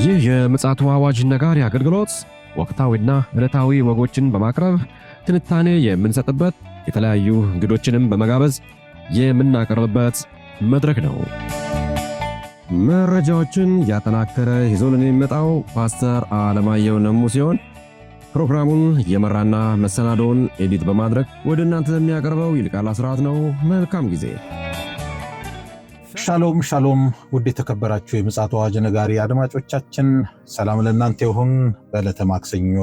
ይህ የምፅዓቱ አዋጅ ነጋሪ አገልግሎት ወቅታዊና ዕለታዊ ወጎችን በማቅረብ ትንታኔ የምንሰጥበት የተለያዩ እንግዶችንም በመጋበዝ የምናቀርብበት መድረክ ነው። መረጃዎችን ያጠናከረ ይዞልን የሚመጣው ፓስተር አለማየሁ ነሙ ሲሆን ፕሮግራሙን የመራና መሰናዶውን ኤዲት በማድረግ ወደ እናንተ የሚያቀርበው ይልቃል አስራት ነው። መልካም ጊዜ። ሻሎም ሻሎም፣ ውድ የተከበራችሁ የምፅዓቱ አዋጅ ነጋሪ አድማጮቻችን ሰላም ለእናንተ ይሁን። በዕለተ ማክሰኞ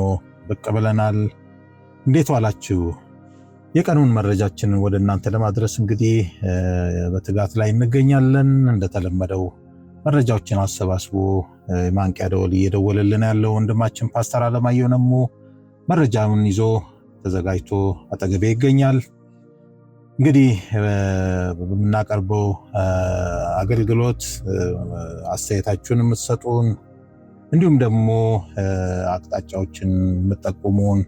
ብቅ ብለናል። እንዴት ዋላችሁ? የቀኑን መረጃችንን ወደ እናንተ ለማድረስ እንግዲህ በትጋት ላይ እንገኛለን። እንደተለመደው መረጃዎችን አሰባስቦ ማንቂያ ደወል እየደወለልን ያለው ወንድማችን ፓስተር አለማየሁ ነሙ መረጃውን ይዞ ተዘጋጅቶ አጠገቤ ይገኛል። እንግዲህ በምናቀርበው አገልግሎት አስተያየታችሁን የምትሰጡን እንዲሁም ደግሞ አቅጣጫዎችን የምትጠቁሙን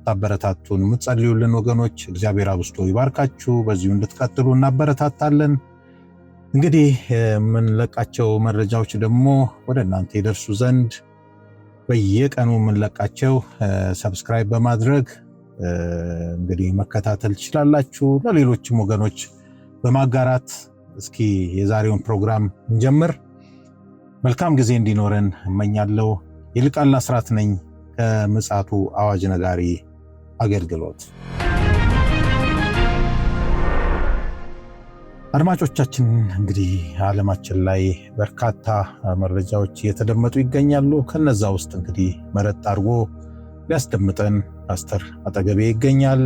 ታበረታቱን የምትጸልዩልን ወገኖች እግዚአብሔር አብዝቶ ይባርካችሁ። በዚሁ እንድትቀጥሉ እናበረታታለን። እንግዲህ የምንለቃቸው መረጃዎች ደግሞ ወደ እናንተ ይደርሱ ዘንድ በየቀኑ የምንለቃቸው ሰብስክራይብ በማድረግ እንግዲህ መከታተል ትችላላችሁ። ለሌሎችም ወገኖች በማጋራት እስኪ የዛሬውን ፕሮግራም እንጀምር። መልካም ጊዜ እንዲኖረን እመኛለሁ። ይልቃል አስራት ነኝ ከምፅዓቱ አዋጅ ነጋሪ አገልግሎት። አድማጮቻችን እንግዲህ ዓለማችን ላይ በርካታ መረጃዎች እየተደመጡ ይገኛሉ። ከነዛ ውስጥ እንግዲህ መረጥ አድርጎ ሊያስደምጠን ፓስተር አጠገቤ ይገኛል።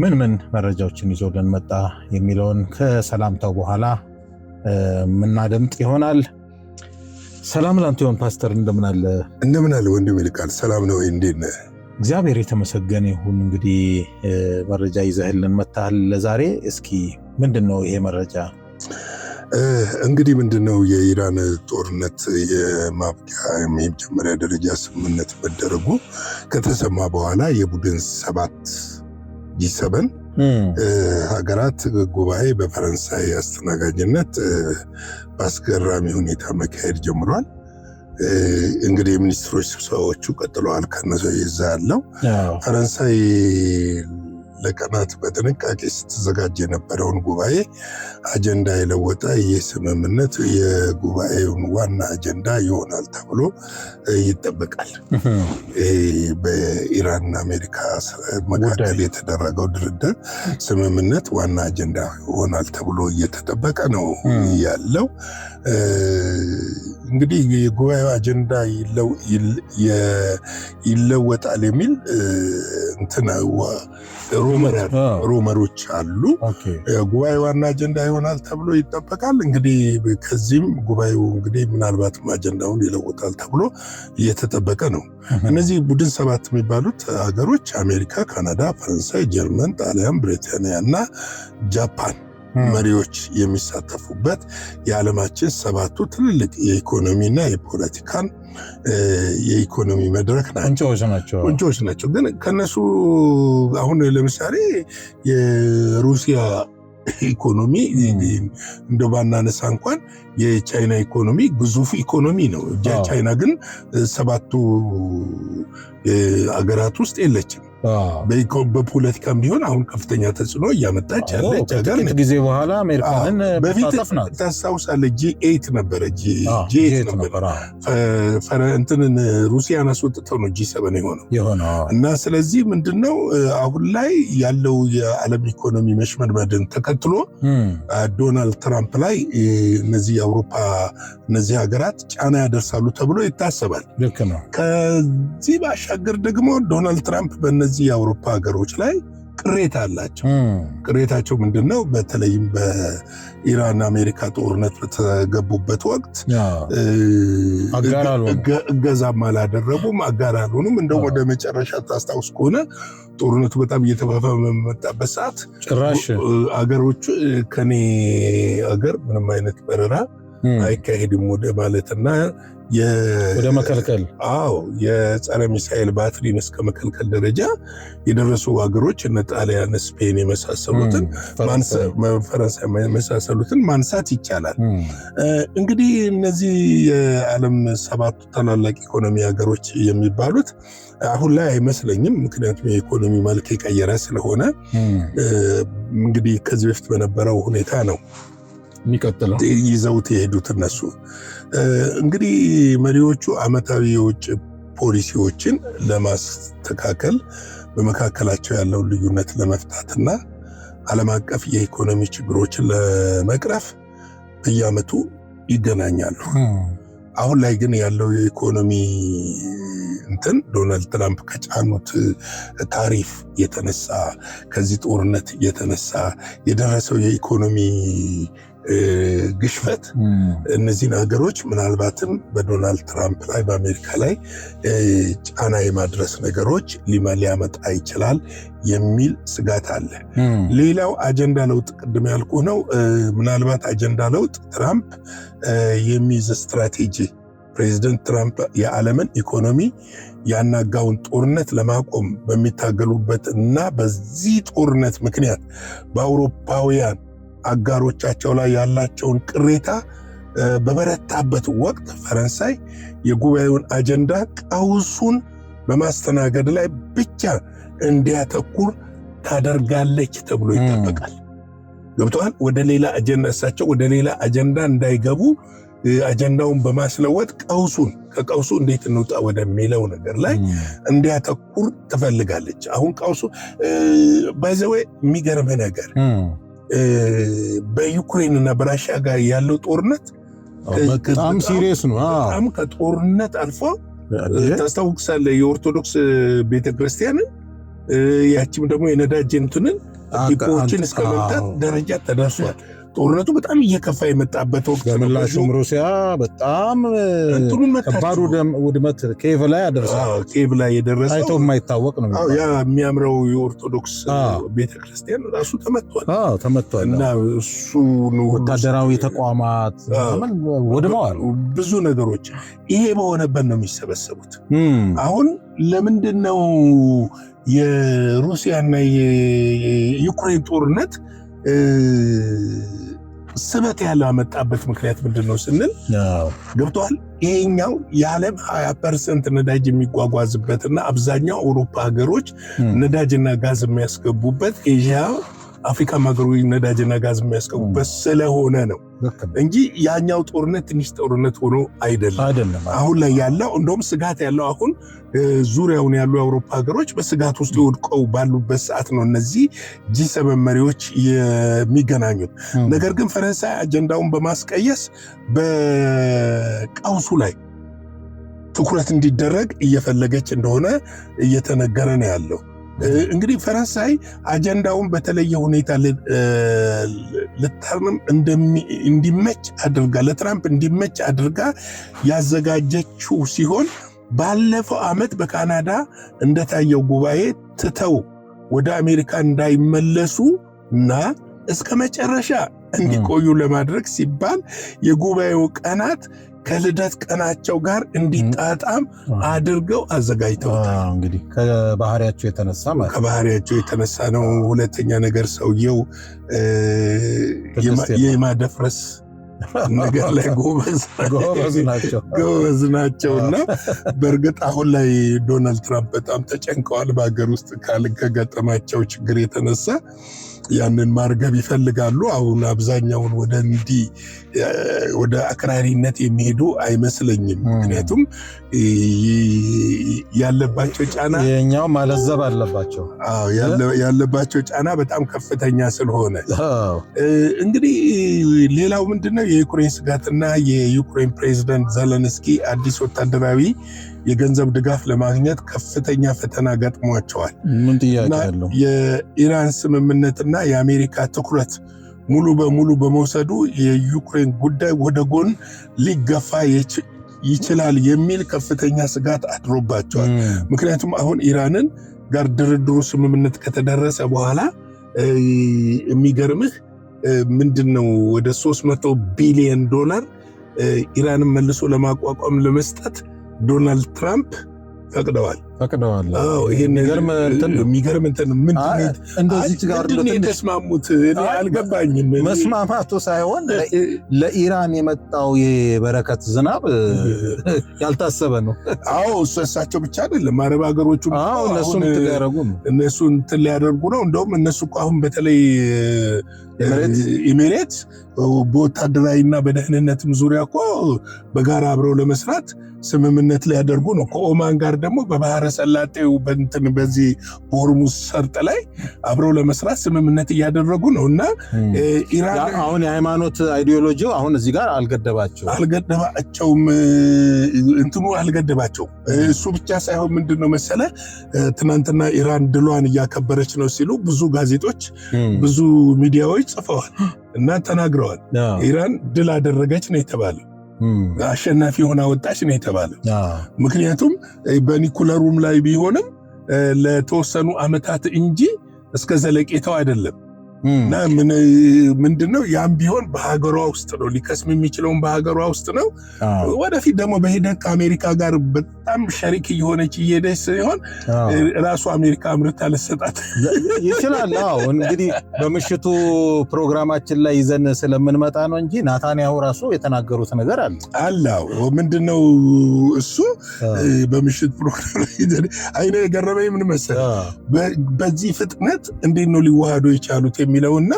ምን መረጃዎችን ይዞልን መጣ የሚለውን ከሰላምታው በኋላ የምናደምጥ ይሆናል። ሰላም ላንተ ይሁን ፓስተር፣ እንደምን አለ? እንደምን አለ ወንድም ይልቃል? ሰላም ነው? እንዴት ነህ? እግዚአብሔር የተመሰገነ ይሁን። እንግዲህ መረጃ ይዘህልን መጣል ለዛሬ። እስኪ ምንድነው ይሄ መረጃ? እንግዲህ ምንድነው የኢራን ጦርነት የማብቂያ የመጀመሪያ ደረጃ ስምምነት መደረጉ ከተሰማ በኋላ የቡድን 7 G7 ሀገራት ጉባኤ በፈረንሳይ አስተናጋጅነት በአስገራሚ ሁኔታ መካሄድ ጀምሯል። እንግዲህ የሚኒስትሮች ስብሰባዎቹ ቀጥለዋል። ከነሱ ይዛ ያለው ፈረንሳይ ለቀናት በጥንቃቄ ስትዘጋጅ የነበረውን ጉባኤ አጀንዳ የለወጠ ይህ ስምምነት የጉባኤውን ዋና አጀንዳ ይሆናል ተብሎ ይጠበቃል። በኢራንና አሜሪካ መካከል የተደረገው ድርድር ስምምነት ዋና አጀንዳ ይሆናል ተብሎ እየተጠበቀ ነው ያለው። እንግዲህ የጉባኤው አጀንዳ ይለወጣል የሚል ሩመሮች አሉ። ጉባኤ ዋና አጀንዳ ይሆናል ተብሎ ይጠበቃል። እንግዲህ ከዚህም ጉባኤው እንግዲህ ምናልባትም አጀንዳውን ይለውጣል ተብሎ እየተጠበቀ ነው። እነዚህ ቡድን 7 የሚባሉት ሀገሮች አሜሪካ፣ ካናዳ፣ ፈረንሳይ፣ ጀርመን፣ ጣሊያን፣ ብሪታንያ እና ጃፓን መሪዎች የሚሳተፉበት የዓለማችን 7ቱ ትልልቅ የኢኮኖሚና የፖለቲካን የኢኮኖሚ መድረክ ቁንጮች ናቸው። ግን ከነሱ አሁን ለምሳሌ የሩሲያ ኢኮኖሚ እንደ ባናነሳ እንኳን የቻይና ኢኮኖሚ ግዙፍ ኢኮኖሚ ነው። ቻይና ግን 7ቱ አገራት ውስጥ የለችም። በፖለቲካም ቢሆን አሁን ከፍተኛ ተጽዕኖ እያመጣች ያለች ሀገር ነች። ጊዜ በኋላ አሜሪካንን በፊት ታስታውሳለህ? G8 ነበረ። G8 ነበረ። እንትንን ሩሲያን አስወጥተው ነው G7 የሆነው እና ስለዚህ ምንድነው አሁን ላይ ያለው የዓለም ኢኮኖሚ መሽመድመድን ተከትሎ ዶናልድ ትራምፕ ላይ እነዚህ የአውሮፓ እነዚህ ሀገራት ጫና ያደርሳሉ ተብሎ ይታሰባል። ልክ ነው። ከዚህ ባሻገር ደግሞ ዶናልድ ትራምፕ በእነዚህ የአውሮፓ ሀገሮች ላይ ቅሬታ አላቸው። ቅሬታቸው ምንድነው? በተለይም በኢራን አሜሪካ ጦርነት በተገቡበት ወቅት እገዛም አላደረጉም፣ አጋር አልሆኑም። እንደው ወደ መጨረሻ ታስታውስ ከሆነ ጦርነቱ በጣም እየተፋፋመ በመጣበት ሰዓት ጭራሽ አገሮቹ ከኔ አገር ምንም አይነት በረራ አይካሄድም ወደ ማለትና ወደ መከልከል የጸረ ሚሳኤል ባትሪን እስከ መከልከል ደረጃ የደረሱ ሀገሮች እነ ጣሊያን፣ ስፔን የመሳሰሉትን ፈረንሳይ የመሳሰሉትን ማንሳት ይቻላል። እንግዲህ እነዚህ የዓለም 7 ታላላቅ ኢኮኖሚ ሀገሮች የሚባሉት አሁን ላይ አይመስለኝም። ምክንያቱም የኢኮኖሚ መልክ የቀየረ ስለሆነ እንግዲህ ከዚህ በፊት በነበረው ሁኔታ ነው የሚቀጥለው ይዘውት የሄዱት እነሱ። እንግዲህ መሪዎቹ ዓመታዊ የውጭ ፖሊሲዎችን ለማስተካከል በመካከላቸው ያለውን ልዩነት ለመፍታትና ዓለም አቀፍ የኢኮኖሚ ችግሮችን ለመቅረፍ በየዓመቱ ይገናኛሉ። አሁን ላይ ግን ያለው የኢኮኖሚ ዶናልድ ትራምፕ ከጫኑት ታሪፍ የተነሳ ከዚህ ጦርነት የተነሳ የደረሰው የኢኮኖሚ ግሽፈት እነዚህን ሀገሮች ምናልባትም በዶናልድ ትራምፕ ላይ በአሜሪካ ላይ ጫና የማድረስ ነገሮች ሊያመጣ ይችላል የሚል ስጋት አለ። ሌላው አጀንዳ ለውጥ ቅድም ያልኩ ነው። ምናልባት አጀንዳ ለውጥ ትራምፕ የሚይዝ ስትራቴጂ ፕሬዚደንት ትራምፕ የዓለምን ኢኮኖሚ ያናጋውን ጦርነት ለማቆም በሚታገሉበት እና በዚህ ጦርነት ምክንያት በአውሮፓውያን አጋሮቻቸው ላይ ያላቸውን ቅሬታ በበረታበት ወቅት ፈረንሳይ የጉባኤውን አጀንዳ ቀውሱን በማስተናገድ ላይ ብቻ እንዲያተኩር ታደርጋለች ተብሎ ይጠበቃል። ገብተዋል። ወደ ሌላ አጀንዳ እሳቸው ወደ ሌላ አጀንዳ እንዳይገቡ አጀንዳውን በማስለወጥ ከቀውሱ እንዴት እንውጣ ወደሚለው ነገር ላይ እንዲያተኩር ትፈልጋለች። አሁን ቀውሱ ባይዘዌ የሚገርም ነገር በዩክሬን እና በራሽያ ጋር ያለው ጦርነት በጣም ሲሪየስ ነው። በጣም ከጦርነት አልፎ ታስታውሳለህ የኦርቶዶክስ ቤተክርስቲያንን ያቺም ደግሞ የነዳጅ እንትንን ዲፖዎችን እስከ መምታት ደረጃ ተደርሷል። ጦርነቱ በጣም እየከፋ የመጣበት ወቅት በምላሹም ሩሲያ በጣም ከባድ ውድመት ኬቭ ላይ አደረሰ። ኬቭ ላይ የደረሰው ታይቶ የማይታወቅ ነው። ያ የሚያምረው የኦርቶዶክስ ቤተክርስቲያን ራሱ ተመቷል እና እሱ ወታደራዊ ተቋማት ወድመዋል። ብዙ ነገሮች ይሄ በሆነበት ነው የሚሰበሰቡት። አሁን ለምንድነው የሩሲያና የዩክሬን ጦርነት ስበት ያለው አመጣበት ምክንያት ምንድነው ስንል ገብቷል። ይሄኛው የዓለም 20% ነዳጅ የሚጓጓዝበትና አብዛኛው አውሮፓ ሀገሮች ነዳጅና ጋዝ የሚያስገቡበት ኤዥያ አፍሪካ ሀገሮች ነዳጅና ጋዝ የሚያስገቡበት ስለሆነ ነው እንጂ ያኛው ጦርነት ትንሽ ጦርነት ሆኖ አይደለም። አሁን ላይ ያለው እንደውም ስጋት ያለው አሁን ዙሪያውን ያሉ የአውሮፓ ሀገሮች በስጋት ውስጥ ወድቀው ባሉበት ሰዓት ነው እነዚህ G7 መሪዎች የሚገናኙት። ነገር ግን ፈረንሳይ አጀንዳውን በማስቀየስ በቀውሱ ላይ ትኩረት እንዲደረግ እየፈለገች እንደሆነ እየተነገረ ነው ያለው። እንግዲህ ፈረንሳይ አጀንዳውን በተለየ ሁኔታ ለትራምፕ እንዲመች አድርጋ ለትራምፕ እንዲመች አድርጋ ያዘጋጀችው ሲሆን ባለፈው ዓመት በካናዳ እንደታየው ጉባኤ ትተው ወደ አሜሪካ እንዳይመለሱ እና እስከ መጨረሻ እንዲቆዩ ለማድረግ ሲባል የጉባኤው ቀናት ከልደት ቀናቸው ጋር እንዲጣጣም አድርገው አዘጋጅተውታል። እንግዲህ ከባህሪያቸው የተነሳ ነው። ሁለተኛ ነገር ሰውየው የማደፍረስ ነገር ላይ ጎበዝ ናቸውና በእርግጥ አሁን ላይ ዶናልድ ትራምፕ በጣም ተጨንቀዋል። በሀገር ውስጥ ከገጠማቸው ችግር የተነሳ ያንን ማርገብ ይፈልጋሉ። አሁን አብዛኛውን ወደ አክራሪነት የሚሄዱ አይመስለኝም። ምክንያቱም ያለባቸው ጫና የኛው ማለዘብ አለባቸው። ያለባቸው ጫና በጣም ከፍተኛ ስለሆነ እንግዲህ ሌላው ምንድነው የዩክሬን ስጋትና የዩክሬን ፕሬዝዳንት ዘለንስኪ አዲስ ወታደራዊ የገንዘብ ድጋፍ ለማግኘት ከፍተኛ ፈተና ገጥሟቸዋል። ምን ጥያቄ ያለው የኢራን ስምምነትና የአሜሪካ ትኩረት ሙሉ በሙሉ በመውሰዱ የዩክሬን ጉዳይ ወደ ጎን ሊገፋ ይችላል የሚል ከፍተኛ ስጋት አድሮባቸዋል። ምክንያቱም አሁን ኢራንን ጋር ድርድሩ ስምምነት ከተደረሰ በኋላ የሚገርምህ ምንድነው ወደ $300 ቢሊዮን ኢራንን መልሶ ለማቋቋም ለመስጠት ዶናልድ ትራምፕ ፈቅደዋል። አዎ ይሄን የሚገርም እንትን ምን እንደዚህ ጋር ተስማሙት አልገባኝም። መስማማቱ ሳይሆን ለኢራን የመጣው የበረከት ዝናብ ያልታሰበ ነው። አዎ እሳቸው ብቻ አይደለም አረብ ሀገሮቹ እነሱ እንትን ሊያደርጉ ነው። እንደውም እነሱ እኮ አሁን በተለይ ኤሚሬትስ በወታደራዊና በደህንነትም ዙሪያ እኮ በጋራ አብረው ለመስራት ስምምነት ሊያደርጉ ነው። ከኦማን ጋር ደግሞ በባህረ ሰላጤው በዚህ በሆርሙዝ ሰርጥ ላይ አብረው ለመስራት ስምምነት እያደረጉ ነው። እና ኢራን አሁን የሃይማኖት አይዲዮሎጂው አሁን እዚህ ጋር አልገደባቸውም። እሱ ብቻ ሳይሆን ምንድነው መሰለ ትናንትና ኢራን ድሏን እያከበረች ነው ሲሉ ብዙ ጋዜጦች ብዙ ሚዲያዎች ጽፈዋል እና ተናግረዋል። ኢራን ድል አደረገች ነው የተባለው፣ አሸናፊ ሆና ወጣች ነው የተባለው። ምክንያቱም በኒኩለሩም ላይ ቢሆንም ለተወሰኑ ዓመታት እንጂ እስከ ዘለቄታው አይደለም። እና ምንድነው ያም ቢሆን በሀገሯ ውስጥ ነው ሊከስም የሚችለውን በሀገሯ ውስጥ ነው። ወደፊት ደግሞ በሂደት ከአሜሪካ ጋር በጣም ሸሪክ እየሆነች እየሄደች ሲሆን ራሱ አሜሪካ አምርታ ልትሰጣት ይችላል። እንግዲህ በምሽቱ ፕሮግራማችን ላይ ይዘን ስለምንመጣ ነው እንጂ ናታንያሁ ራሱ የተናገሩት ነገር አለ። ምንድነው እሱ በምሽት ፕሮግራም ላይ አይነ የገረመኝ ምን መሰለህ፣ በዚህ ፍጥነት እንዴት ነው ሊዋሃዱ የቻሉት የሚለውና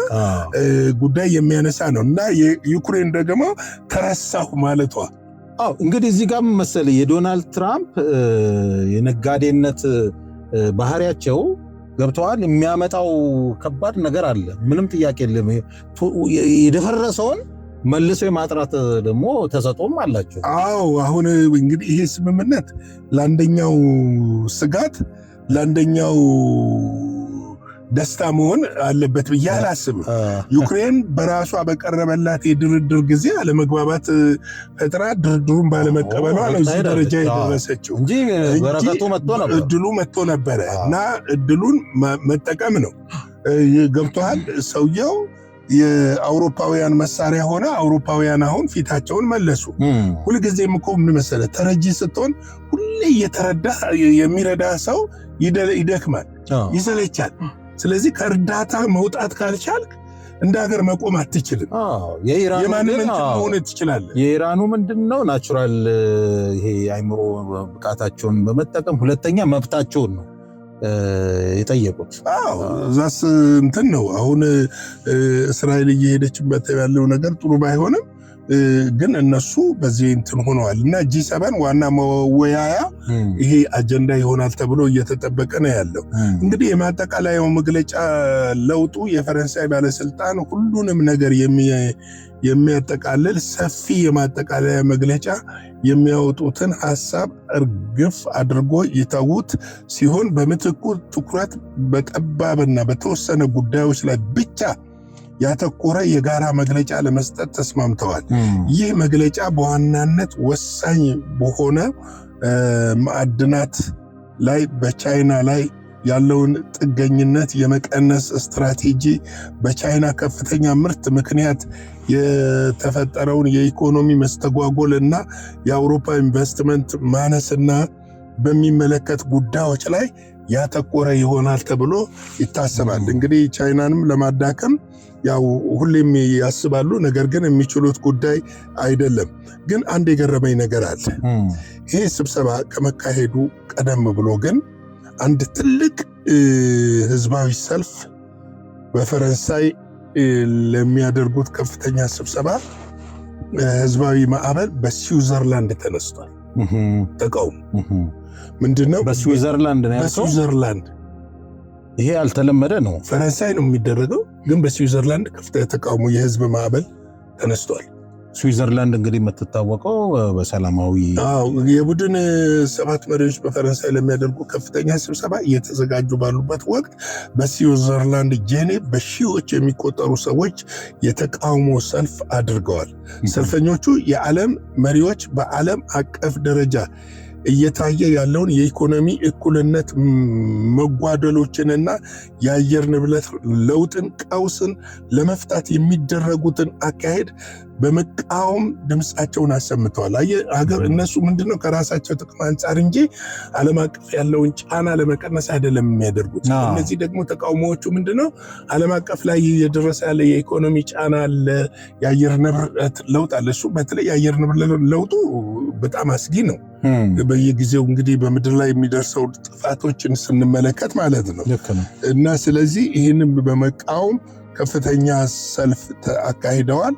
ጉዳይ የሚያነሳ ነው። እና የዩክሬን ደግሞ ተረሳሁ ማለቷ እንግዲህ እዚህ ጋር መሰለ የዶናልድ ትራምፕ የነጋዴነት ባህሪያቸው ገብተዋል። የሚያመጣው ከባድ ነገር አለ፣ ምንም ጥያቄ የለም። የደፈረሰውን መልሶ የማጥራት ደግሞ ተሰጥኦም አላቸው። አሁን እንግዲህ ይሄ ስምምነት ለአንደኛው ስጋት ለአንደኛው ደስታ መሆን አለበት ብዬ አላስብም። ዩክሬን በራሷ በቀረበላት የድርድር ጊዜ አለመግባባት ፈጥራ ድርድሩን ባለመቀበሏ ነው እዚህ ደረጃ የደረሰችው እንጂ እድሉ መጥቶ ነበረ እና እድሉን መጠቀም ነው። ገብቶሃል? ሰውየው የአውሮፓውያን መሳሪያ ሆነ። አውሮፓውያን አሁን ፊታቸውን መለሱ። ሁልጊዜም እኮ ምን መሰለህ ተረጂ ስትሆን ሁሌ እየተረዳ የሚረዳ ሰው ይደክማል፣ ይሰለቻል። ስለዚህ ከእርዳታ መውጣት ካልቻልክ እንደ ሀገር መቆም አትችልም። የማንም መሆን ትችላለህ። የኢራኑ ምንድነው ናቹራል ይሄ አይምሮ ብቃታቸውን በመጠቀም ሁለተኛ መብታቸውን ነው የጠየቁት። እዛስ እንትን ነው አሁን እስራኤል እየሄደችበት ያለው ነገር ጥሩ ባይሆንም ግን እነሱ በዚህ እንትን ሆነዋል። እና G7 ዋና መወያያ ይሄ አጀንዳ ይሆናል ተብሎ እየተጠበቀ ነው ያለው። እንግዲህ የማጠቃለያው መግለጫ ለውጡ የፈረንሳይ ባለስልጣን ሁሉንም ነገር የሚያጠቃልል ሰፊ የማጠቃለያ መግለጫ የሚያወጡትን ሐሳብ እርግፍ አድርጎ ይተዉት ሲሆን በምትኩ ትኩረት በጠባብና በተወሰነ ጉዳዮች ላይ ብቻ ያተኮረ የጋራ መግለጫ ለመስጠት ተስማምተዋል። ይህ መግለጫ በዋናነት ወሳኝ በሆነ ማዕድናት ላይ በቻይና ላይ ያለውን ጥገኝነት የመቀነስ ስትራቴጂ፣ በቻይና ከፍተኛ ምርት ምክንያት የተፈጠረውን የኢኮኖሚ መስተጓጎል እና የአውሮፓ ኢንቨስትመንት ማነስና በሚመለከት ጉዳዮች ላይ ያተኮረ ይሆናል ተብሎ ይታሰባል። እንግዲህ ቻይናንም ለማዳከም ያው ሁሌም ያስባሉ፣ ነገር ግን የሚችሉት ጉዳይ አይደለም። ግን አንድ የገረመኝ ነገር አለ። ይሄ ስብሰባ ከመካሄዱ ቀደም ብሎ ግን አንድ ትልቅ ህዝባዊ ሰልፍ በፈረንሳይ ለሚያደርጉት ከፍተኛ ስብሰባ ህዝባዊ ማዕበል በስዊዘርላንድ ተነስቷል። ተቃውሞ ምንድነው? በስዊዘርላንድ ነው ያለው። በስዊዘርላንድ ይሄ አልተለመደ ነው። ፈረንሳይ ነው የሚደረገው፣ ግን በስዊዘርላንድ ከፍተኛ ተቃውሞ የህዝብ ማዕበል ተነስቷል። ስዊዘርላንድ እንግዲህ የምትታወቀው በሰላማዊ የቡድን 7 መሪዎች በፈረንሳይ ለሚያደርጉ ከፍተኛ ስብሰባ እየተዘጋጁ ባሉበት ወቅት በስዊዘርላንድ ጄኔቭ በሺዎች የሚቆጠሩ ሰዎች የተቃውሞ ሰልፍ አድርገዋል። ሰልፈኞቹ የዓለም መሪዎች በዓለም አቀፍ ደረጃ እየታየ ያለውን የኢኮኖሚ እኩልነት መጓደሎችንና የአየር ንብረት ለውጥን ቀውስን ለመፍታት የሚደረጉትን አካሄድ በመቃወም ድምፃቸውን አሰምተዋል። ሀገር እነሱ ምንድነው ከራሳቸው ጥቅም አንጻር እንጂ ዓለም አቀፍ ያለውን ጫና ለመቀነስ አይደለም የሚያደርጉት። እነዚህ ደግሞ ተቃውሞዎቹ ምንድነው ዓለም አቀፍ ላይ የደረሰ ያለ የኢኮኖሚ ጫና አለ፣ የአየር ንብረት ለውጥ አለ። እሱ በተለይ የአየር ንብረት ለውጡ በጣም አስጊ ነው። በየጊዜው እንግዲህ በምድር ላይ የሚደርሰው ጥፋቶችን ስንመለከት ማለት ነው እና ስለዚህ ይህንን በመቃወም ከፍተኛ ሰልፍ አካሂደዋል።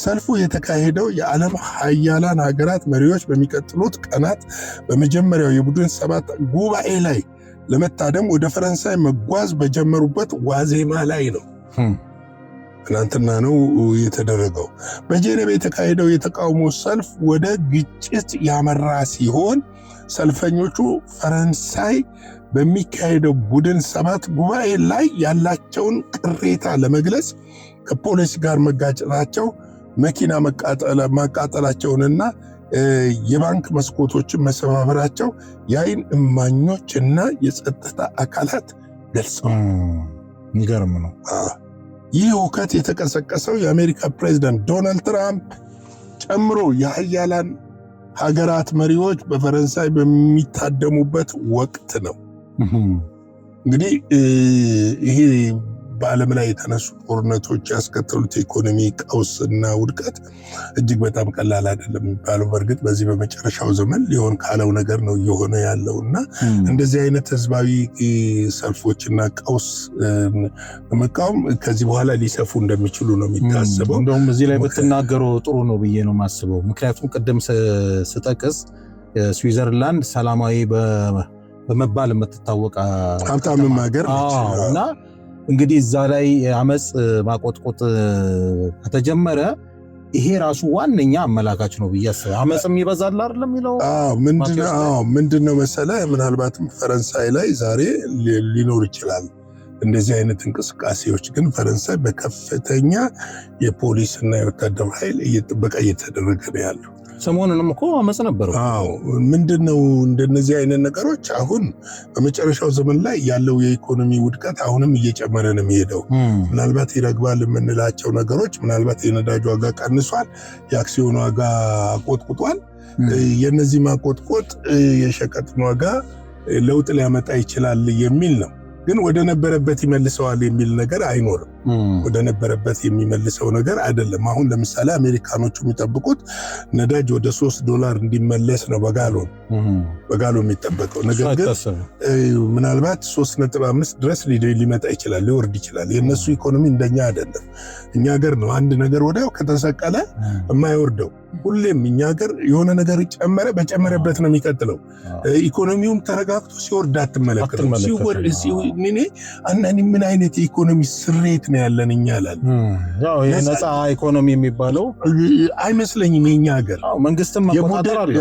ሰልፉ የተካሄደው የዓለም ሀያላን ሀገራት መሪዎች በሚቀጥሉት ቀናት በመጀመሪያው የቡድን 7 ጉባኤ ላይ ለመታደም ወደ ፈረንሳይ መጓዝ በጀመሩበት ዋዜማ ላይ ነው። ትናንትና ነው የተደረገው። በጄኔቭ የተካሄደው የተቃውሞ ሰልፍ ወደ ግጭት ያመራ ሲሆን ሰልፈኞቹ ፈረንሳይ በሚካሄደው ቡድን 7 ጉባኤ ላይ ያላቸውን ቅሬታ ለመግለጽ ከፖሊስ ጋር መጋጨታቸው፣ መኪና ማቃጠላቸውንና የባንክ መስኮቶችን መሰባበራቸው የዓይን እማኞችና የጸጥታ አካላት ገልጸዋል። የሚገርም ነው። ይህ ሁከት የተቀሰቀሰው የአሜሪካ ፕሬዝዳንት ዶናልድ ትራምፕ ጨምሮ የሀያላን ሀገራት መሪዎች በፈረንሳይ በሚታደሙበት ወቅት ነው። እንግዲህ ይሄ በዓለም ላይ የተነሱ ጦርነቶች ያስከተሉት የኢኮኖሚ ቀውስና ውድቀት እጅግ በጣም ቀላል አይደለም የሚባለው። በእርግጥ በዚህ በመጨረሻው ዘመን ሊሆን ካለው ነገር ነው እየሆነ ያለው እና እንደዚህ አይነት ህዝባዊ ሰልፎችና ቀውስ መቃወም ከዚህ በኋላ ሊሰፉ እንደሚችሉ ነው የሚታሰበው። እንደውም እዚህ ላይ ብትናገሩ ጥሩ ነው ብዬ ነው የማስበው። ምክንያቱም ቅድም ስጠቅስ ስዊዘርላንድ ሰላማዊ በመባል የምትታወቅ ሀብታምም ሀገር እና እንግዲህ እዛ ላይ አመፅ ማቆጥቆጥ ከተጀመረ ይሄ ራሱ ዋነኛ አመላካች ነው ብዬ አስባለሁ። አመፅም ይበዛል አይደለም የሚለው ምንድነው መሰለህ፣ ምናልባትም ፈረንሳይ ላይ ዛሬ ሊኖር ይችላል እንደዚህ አይነት እንቅስቃሴዎች። ግን ፈረንሳይ በከፍተኛ የፖሊስና የወታደር ኃይል ጥበቃ እየተደረገ ነው ያለው። ሰሞኑንም እኮ አመፅ ነበር። ምንድነው እንደነዚህ አይነት ነገሮች አሁን በመጨረሻው ዘመን ላይ ያለው የኢኮኖሚ ውድቀት አሁንም እየጨመረ ነው የሚሄደው። ምናልባት ይረግባል የምንላቸው ነገሮች፣ ምናልባት የነዳጅ ዋጋ ቀንሷል፣ የአክሲዮን ዋጋ አቆጥቁጧል። የነዚህ ማቆጥቆጥ የሸቀጥን ዋጋ ለውጥ ሊያመጣ ይችላል የሚል ነው። ግን ወደ ነበረበት ይመልሰዋል የሚል ነገር አይኖርም። ወደ ነበረበት የሚመልሰው ነገር አይደለም። አሁን ለምሳሌ አሜሪካኖቹ የሚጠብቁት ነዳጅ ወደ $3 እንዲመለስ ነው በጋሎ የሚጠበቀው። ነገር ግን ምናልባት 3.5 ድረስ ሊመጣ ይችላል፣ ሊወርድ ይችላል። የእነሱ ኢኮኖሚ እንደኛ አይደለም። እኛ ሀገር ነው አንድ ነገር ወዲያው ከተሰቀለ የማይወርደው። ሁሌም እኛ ሀገር የሆነ ነገር ጨመረ በጨመረበት ነው የሚቀጥለው። ኢኮኖሚውም ተረጋግቶ ሲወርድ አትመለከትም። አንዳንድ ምን አይነት የኢኮኖሚ ስሬት ነው ያለን እኛ ላል ነፃ ኢኮኖሚ የሚባለው አይመስለኝም። የኛ ሀገር መንግስትም መቆጣጠር አለ፣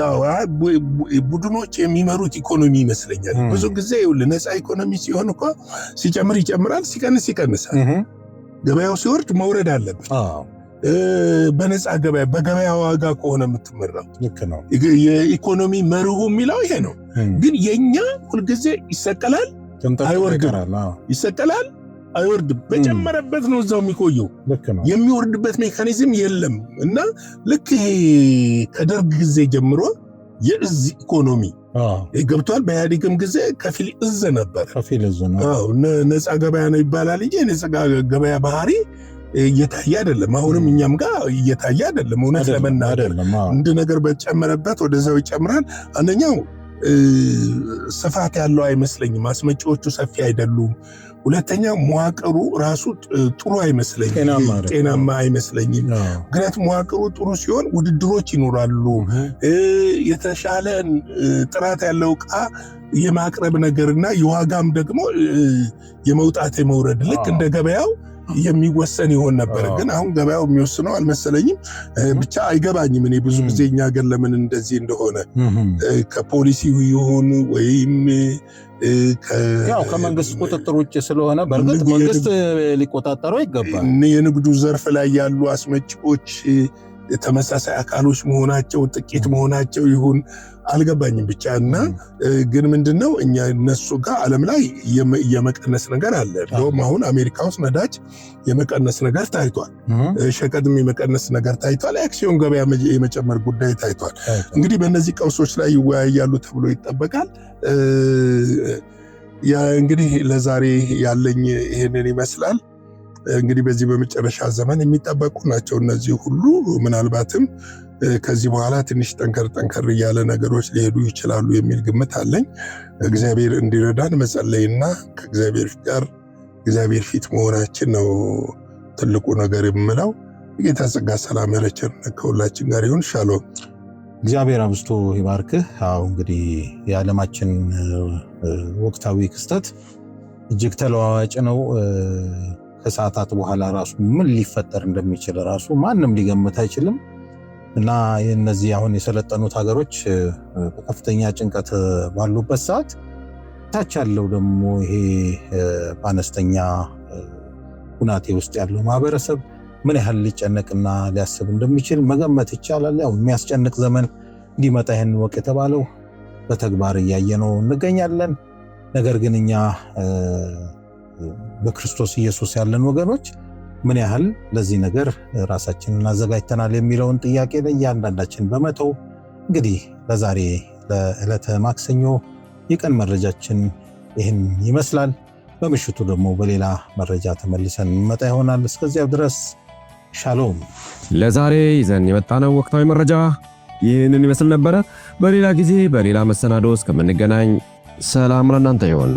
ቡድኖች የሚመሩት ኢኮኖሚ ይመስለኛል። ብዙ ጊዜ ነፃ ኢኮኖሚ ሲሆን እኮ ሲጨምር ይጨምራል፣ ሲቀንስ ይቀንሳል። ገበያው ሲወርድ መውረድ አለበት። በነፃ ገበያ በገበያ ዋጋ ከሆነ የምትመራው ልክ ነው። የኢኮኖሚ መርሁ የሚለው ይሄ ነው። ግን የኛ ሁልጊዜ ይሰቀላል አይወርድም፣ ይሰቀላል አይወርድም። በጨመረበት ነው እዛው የሚቆየው። የሚወርድበት ሜካኒዝም የለም። እና ልክ ይሄ ከደርግ ጊዜ ጀምሮ የእዝ ኢኮኖሚ ገብቷል። በኢህአዴግም ጊዜ ከፊል እዝ ነበር። ነፃ ገበያ ነው ይባላል እንጂ የነፃ ገበያ ባህሪ እየታየ አይደለም። አሁንም እኛም ጋር እየታየ አይደለም። እውነት ለመናገር እንድ ነገር በጨመረበት ወደዛው ይጨምራል። አንደኛው ስፋት ያለው አይመስለኝም። አስመጪዎቹ ሰፊ አይደሉም። ሁለተኛ መዋቅሩ ራሱ ጥሩ አይመስለኝም፣ ጤናማ አይመስለኝም። ምክንያቱም መዋቅሩ ጥሩ ሲሆን ውድድሮች ይኖራሉ። የተሻለ ጥራት ያለው ዕቃ የማቅረብ ነገርና የዋጋም ደግሞ የመውጣት የመውረድ ልክ እንደ ገበያው የሚወሰን ይሆን ነበር። ግን አሁን ገበያው የሚወስነው አልመሰለኝም። ብቻ አይገባኝም እኔ ብዙ ጊዜ እኛ ሀገር ለምን እንደዚህ እንደሆነ ከፖሊሲው ይሁን ወይም ከመንግስት ቁጥጥር ውጭ ስለሆነ በእርግጥ መንግስት ሊቆጣጠረው ይገባል። የንግዱ ዘርፍ ላይ ያሉ አስመጪዎች ተመሳሳይ አካሎች መሆናቸው ጥቂት መሆናቸው ይሁን አልገባኝም ብቻ እና ግን ምንድነው እኛ እነሱ ጋር ዓለም ላይ የመቀነስ ነገር አለ። እንደውም አሁን አሜሪካ ውስጥ ነዳጅ የመቀነስ ነገር ታይቷል። ሸቀጥም የመቀነስ ነገር ታይቷል። አክሲዮን ገበያ የመጨመር ጉዳይ ታይቷል። እንግዲህ በእነዚህ ቀውሶች ላይ ይወያያሉ ተብሎ ይጠበቃል። እንግዲህ ለዛሬ ያለኝ ይሄንን ይመስላል። እንግዲህ በዚህ በመጨረሻ ዘመን የሚጠበቁ ናቸው እነዚህ ሁሉ። ምናልባትም ከዚህ በኋላ ትንሽ ጠንከር እያለ ነገሮች ሊሄዱ ይችላሉ የሚል ግምት አለኝ። እግዚአብሔር እንዲረዳን መጸለይና ከእግዚአብሔር ጋር እግዚአብሔር ፊት መሆናችን ነው ትልቁ ነገር የምለው። የጌታ ጸጋ ሰላም ቸርነት ከሁላችን ጋር ይሁን። ሻሎም። እግዚአብሔር አብዝቶ ይባርክህ። እንግዲህ የዓለማችን ወቅታዊ ክስተት እጅግ ተለዋዋጭ ነው። ከሰዓታት በኋላ ራሱ ምን ሊፈጠር እንደሚችል ራሱ ማንም ሊገምት አይችልም እና እነዚህ አሁን የሰለጠኑት ሀገሮች በከፍተኛ ጭንቀት ባሉበት ሰዓት ታች ያለው ደግሞ ይሄ በአነስተኛ ሁናቴ ውስጥ ያለው ማህበረሰብ ምን ያህል ሊጨነቅና ሊያስብ እንደሚችል መገመት ይቻላል። ያው የሚያስጨንቅ ዘመን እንዲመጣ ይህን ወቅ የተባለው በተግባር እያየነው እንገኛለን። ነገር ግን እኛ በክርስቶስ ኢየሱስ ያለን ወገኖች ምን ያህል ለዚህ ነገር ራሳችንን አዘጋጅተናል የሚለውን ጥያቄ ለእያንዳንዳችን በመተው እንግዲህ ለዛሬ ለዕለተ ማክሰኞ የቀን መረጃችን ይህን ይመስላል። በምሽቱ ደግሞ በሌላ መረጃ ተመልሰን እንመጣ ይሆናል። እስከዚያው ድረስ ሻሎም። ለዛሬ ይዘን የመጣነው ወቅታዊ መረጃ ይህንን ይመስል ነበረ። በሌላ ጊዜ በሌላ መሰናዶ እስከምንገናኝ ሰላም ለእናንተ ይሁን።